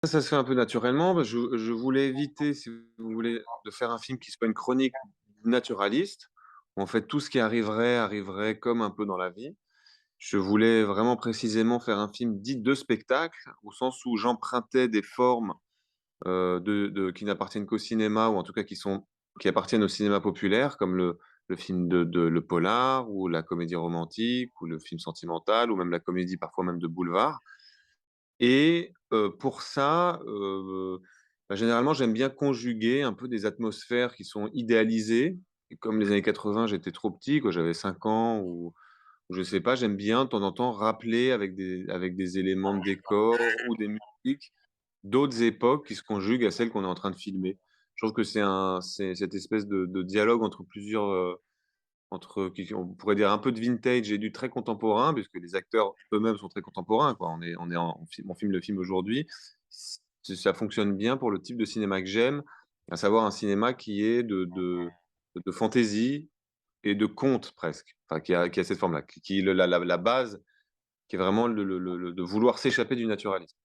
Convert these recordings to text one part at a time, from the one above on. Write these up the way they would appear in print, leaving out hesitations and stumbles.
Ça se fait un peu naturellement. Bah, je voulais éviter, si vous voulez, de faire un film qui soit une chronique naturaliste. Où en fait, tout ce qui arriverait, arriverait comme un peu dans la vie. Je voulais vraiment précisément faire un film dit de spectacle, au sens où j'empruntais des formes qui n'appartiennent qu'au cinéma, ou en tout cas qui appartiennent au cinéma populaire, comme le film le polar, ou la comédie romantique, ou le film sentimental, ou même la comédie parfois même de boulevard. Et pour ça, bah, généralement, j'aime bien conjuguer un peu des atmosphères qui sont idéalisées. Et comme les années 80, j'étais trop petit, quoi, j'avais 5 ans, ou je sais pas, j'aime bien de temps en temps rappeler avec des éléments de décor ou des musiques d'autres époques qui se conjuguent à celles qu'on est en train de filmer. Je trouve que c'est cette espèce de dialogue entre plusieurs, on pourrait dire un peu de vintage et du très contemporain, puisque les acteurs eux-mêmes sont très contemporains, quoi. On filme le film aujourd'hui. Ça fonctionne bien pour le type de cinéma que j'aime, à savoir un cinéma qui est de fantaisie et de conte presque, enfin qui a cette forme-là, qui la base, qui est vraiment de vouloir s'échapper du naturalisme.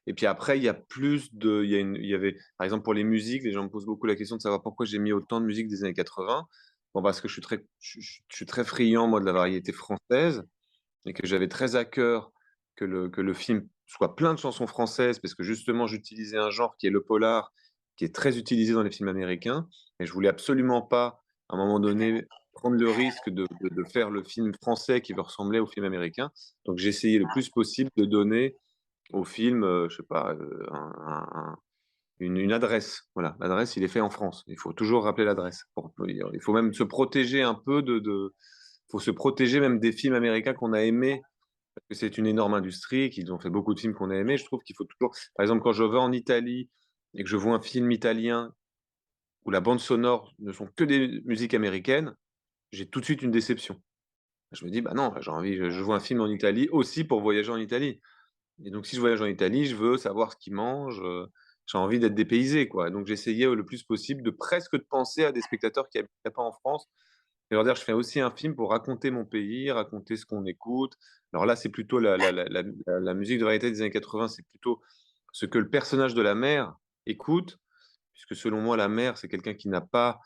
Et puis après, il y a plus de, il y avait, par exemple, pour les musiques, les gens me posent beaucoup la question de savoir pourquoi j'ai mis autant de musique des années 80. Bon, parce que je suis très friand, moi, de la variété française, et que j'avais très à cœur que le film soit plein de chansons françaises, parce que justement, j'utilisais un genre qui est le polar, qui est très utilisé dans les films américains, et je voulais absolument pas, à un moment donné, prendre le risque de faire le film français qui veut ressembler au film américain. Donc, j'ai essayé le plus possible de donner au film, je sais pas, une adresse. Voilà, l'adresse, il est fait en France. Il faut toujours rappeler l'adresse. Il faut même se protéger un peu faut se protéger même des films américains qu'on a aimés, parce que c'est une énorme industrie, qu'ils ont fait beaucoup de films qu'on a aimés. Je trouve qu'il faut toujours, par exemple, quand je vais en Italie et que je vois un film italien où la bande sonore ne sont que des musiques américaines, j'ai tout de suite une déception. Je me dis, bah non, je vois un film en Italie aussi pour voyager en Italie. Et donc, si je voyage en Italie, je veux savoir ce qu'ils mangent. J'ai envie d'être dépaysé, quoi. Donc, j'essayais le plus possible de penser à des spectateurs qui n'habitaient pas en France. Et leur dire, je fais aussi un film pour raconter mon pays, raconter ce qu'on écoute. Alors là, c'est plutôt la musique de variété des années 80, c'est plutôt ce que le personnage de la mère écoute, puisque selon moi, la mère, c'est quelqu'un qui n'a pas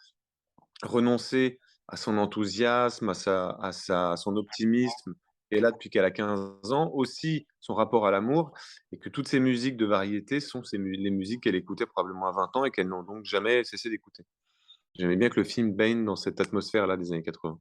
renoncer à son enthousiasme, à son optimisme, et est là depuis qu'elle a 15 ans, aussi son rapport à l'amour, et que toutes ces musiques de variété sont les musiques qu'elle écoutait probablement à 20 ans et qu'elle n'ont donc jamais cessé d'écouter. J'aimais bien que le film baigne dans cette atmosphère-là des années 80.